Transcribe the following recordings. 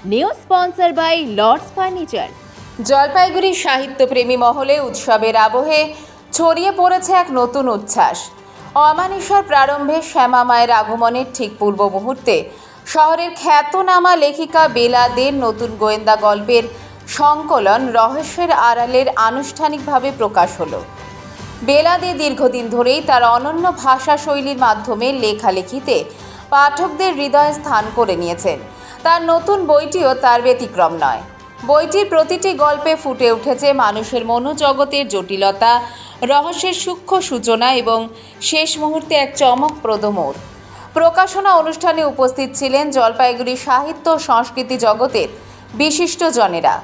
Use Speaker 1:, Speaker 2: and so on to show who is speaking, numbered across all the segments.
Speaker 1: New sponsor by Lords furniture.
Speaker 2: Jalpaiguri সাহিত্যপ্রেমী মহলে উৎসবের আবহে ছড়িয়ে পড়েছে এক নতুন উচ্ছ্বাস। অমানিসার প্রারম্ভে শ্যামা মায়ের আগমনের ঠিক পূর্ব মুহূর্তে শহরের খ্যাতনামা লেখিকা বেলা দের নতুন গোয়েন্দা গল্পের সংকলন রহস্যের আড়ালের আনুষ্ঠানিকভাবে প্রকাশ হলো। বেলা দে দীর্ঘদিন ধরেই তার অনন্য ভাষা শৈলীর মাধ্যমে লেখালেখিতে পাঠকদের হৃদয়ে স্থান করে নিয়েছেন। তার নতুন বইটিও তার ব্যতিক্রম নয়। বইটির প্রতিটি গল্পে ফুটে উঠেছে মানুষের মনোজগতের জটিলতা, রহস্যের সূক্ষ্ম সূচনা এবং শেষ মুহূর্তে এক চমকপ্রদ মোড়। প্রকাশনা অনুষ্ঠানে উপস্থিত ছিলেন জলপাইগুড়ি সাহিত্য ও সংস্কৃতি জগতের বিশিষ্টজনেরা।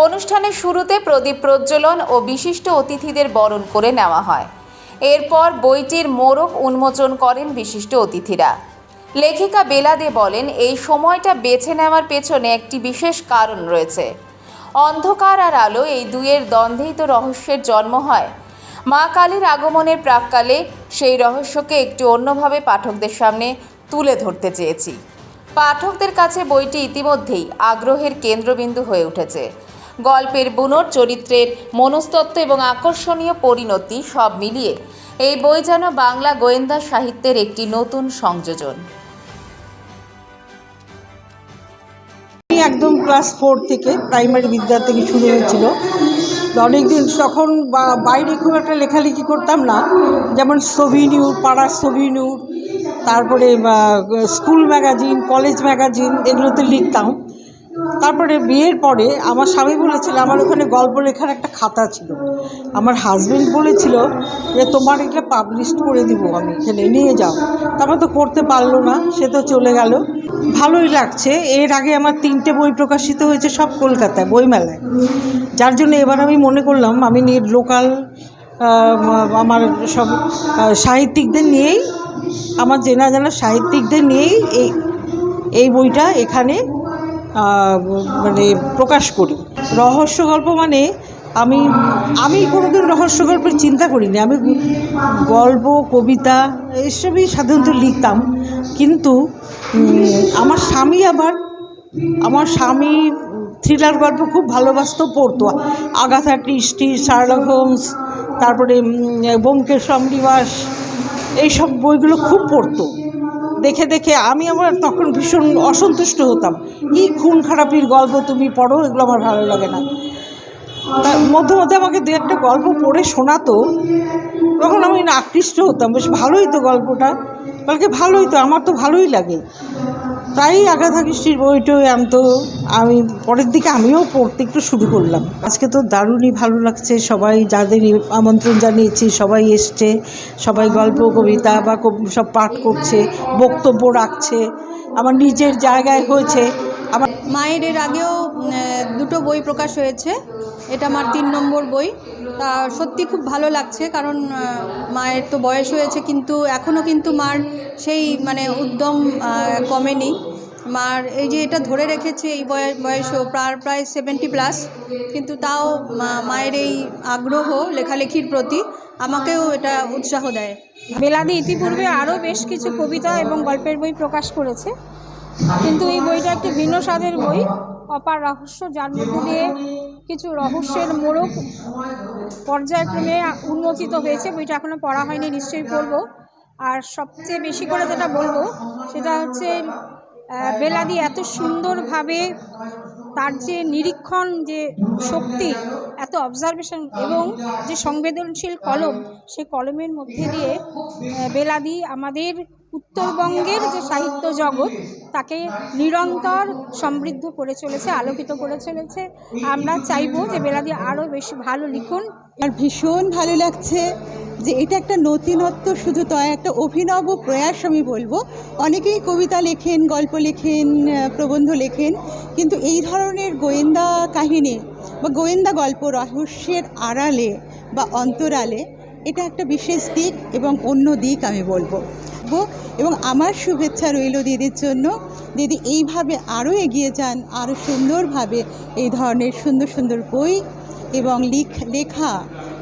Speaker 2: অনুষ্ঠানের শুরুতে প্রদীপ প্রজ্বলন ও বিশিষ্ট অতিথিদের বরণ করে নেওয়া হয়। এরপর বইটির মোড়ক উন্মোচন করেন বিশিষ্ট অতিথিরা। লেখিকা বেলা দে বলেন, এই সময়টা বেছে নেওয়ার পেছনে একটি বিশেষ কারণ রয়েছে। অন্ধকার আর আলো এই দুইয়ের দ্বন্দ্বেই তো রহস্যের জন্ম হয়। মা কালীর আগমনের প্রাক্কালে সেই রহস্যকে একটু অন্যভাবে পাঠকদের সামনে তুলে ধরতে চেয়েছি। পাঠকদের কাছে বইটি ইতিমধ্যেই আগ্রহের কেন্দ্রবিন্দু হয়ে উঠেছে। গল্পের বুনট, চরিত্রের মনস্তত্ত্ব এবং আকর্ষণীয় পরিণতি সব মিলিয়ে এই বই যেন বাংলা গোয়েন্দা সাহিত্যের একটি নতুন সংযোজন।
Speaker 3: একদম ক্লাস 4 থেকে প্রাইমারি বিদ্যা থেকে শুরু হয়েছিল। অনেকদিন তখন বাইরে খুব একটা লেখালেখি করতাম না, যেমন সোভিনিউর, পাড়ার সোভিনিউর, তারপরে স্কুল ম্যাগাজিন, কলেজ ম্যাগাজিন, এগুলোতে লিখতাম। তারপরে বিয়ের পরে আমার স্বামী বলেছিল, আমার ওখানে গল্প লেখার একটা খাতা ছিল। আমার হাজব্যান্ড বলেছিল যে তোমার এটা পাবলিশ করে দিব, আমি এখানে নিয়ে যাও। তারপর তো করতে পারলো না, সে তো চলে গেল। ভালোই লাগছে। এর আগে আমার 3টে বই প্রকাশিত হয়েছে, সব কলকাতায় বইমেলায়। যার জন্য এবার আমি মনে করলাম আমি লোকাল আমার সব সাহিত্যিকদের নিয়েই, আমার চেনা জানা সাহিত্যিকদের নিয়েই এই বইটা এখানে মানে প্রকাশ করি। রহস্য গল্প মানে আমি কোনোদিন রহস্য গল্পের চিন্তা করিনি। আমি গল্প, কবিতা এসবই সাধারণত লিখতাম, কিন্তু আমার স্বামী থ্রিলার গল্প খুব ভালোবাসতো, পড়তো। আগাথা ক্রিস্টি, শার্লক হোমস, তারপরে ব্যোমকেশ চন্দ্রনিবাস, এইসব বইগুলো খুব পড়তো। দেখে দেখে আমার তখন ভীষণ অসন্তুষ্ট হতাম, কি খুন খারাপির গল্প তুমি পড়ো, এগুলো আমার ভালো লাগে না। মধ্যে মধ্যে আমাকে দু একটা গল্প পড়ে শোনাতো, তখন আমি আকৃষ্ট হতাম, বেশ ভালোই তো গল্পটা, বলকে ভালোই তো, আমার তো ভালোই লাগে। তাই আগাথা ক্রিস্টির বইটাই আমি পরের দিকে আমিও পড়তে একটু শুরু করলাম। আজকে তো দারুণই ভালো লাগছে। সবাই যাদের আমন্ত্রণ জানিয়েছি সবাই এসছে, সবাই গল্প, কবিতা বা সব পাঠ করছে, বক্তব্য রাখছে। আমার নিজের জায়গায় হয়েছে। আমার
Speaker 4: মায়ের এর আগেও 2টো বই প্রকাশ হয়েছে, এটা আমার 3 নম্বর বই। তা সত্যি খুব ভালো লাগছে, কারণ মায়ের তো বয়স হয়েছে, কিন্তু এখনও কিন্তু মার সেই উদ্যম কমেনি। মার এই যে এটা ধরে রেখেছে, এই বয়সও প্রায় 70+, কিন্তু তাও মায়ের এই আগ্রহ লেখালেখির প্রতি আমাকেও এটা উৎসাহ দেয়।
Speaker 5: বেলা দে ইতিপূর্বে আরও বেশ কিছু কবিতা এবং গল্পের বই প্রকাশ করেছে, কিন্তু এই বইটা একটি ভিন্ন স্বাদের বই, অপার রহস্য, যার মধ্যে দিয়ে কিছু রহস্যের মোড়ক পর্যায়ক্রমে উন্মোচিত হয়েছে। বইটা এখনও পড়া হয়নি, নিশ্চয়ই পড়বো। আর সবচেয়ে বেশি করে যেটা বলবো সেটা হচ্ছে বেলা দে এত সুন্দরভাবে তার যে নিরীক্ষণ, যে শক্তি, এত অবজারভেশন এবং যে সংবেদনশীল কলম, সেই কলমের মধ্যে দিয়ে বেলা দে আমাদের উত্তরবঙ্গের যে সাহিত্য জগৎ তাকে নিরন্তর সমৃদ্ধ করে চলেছে, আলোকিত করে চলেছে। আমরা চাইবো যে বেলা দে আরও বেশি ভালো লিখুন।
Speaker 6: আর ভীষণ ভালো লাগছে যে এটা একটা নতুনত্ব, শুধু তাই একটা অভিনব প্রয়াস আমি বলবো। অনেকেই কবিতা লেখেন, গল্প লেখেন, প্রবন্ধ লেখেন, কিন্তু এই ধরনের গোয়েন্দা কাহিনী বা গোয়েন্দা গল্প রহস্যের আড়ালে বা অন্তরালে, এটা একটা বিশেষ দিক এবং অন্য দিক আমি বলবো। এবং আমার শুভেচ্ছা রইল দিদির জন্য। দিদি এইভাবে আরও এগিয়ে যান, আরও সুন্দরভাবে এই ধরনের সুন্দর সুন্দর বই এবং লেখা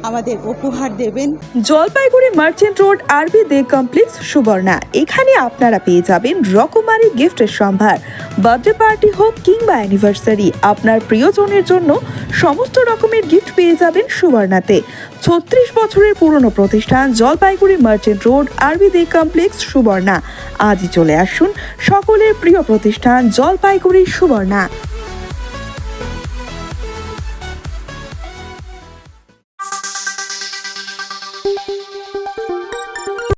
Speaker 6: আমাদের উপহার দেবেন।
Speaker 7: জলপাইগুড়ি মার্চেন্ট রোড আরবি দে কমপ্লেক্স সুবর্ণা, এখানে আপনারা পেয়ে যাবেন রকমারি গিফটের সম্ভার, বার্থডে পার্টি হোক কিংবা অ্যানিভার্সারি, আপনার প্রিয়জনের জন্য সমস্ত রকমের গিফট পেয়ে যাবেন সুবর্ণাতে। 36 বছরের পুরনো প্রতিষ্ঠান জলপাইগুড়ি মার্চেন্ট রোড, আরবি দে কমপ্লেক্স, সুবর্ণা। আজই চলে আসুন সকলের প্রিয় প্রতিষ্ঠান জলপাইগুড়ি সুবর্ণা।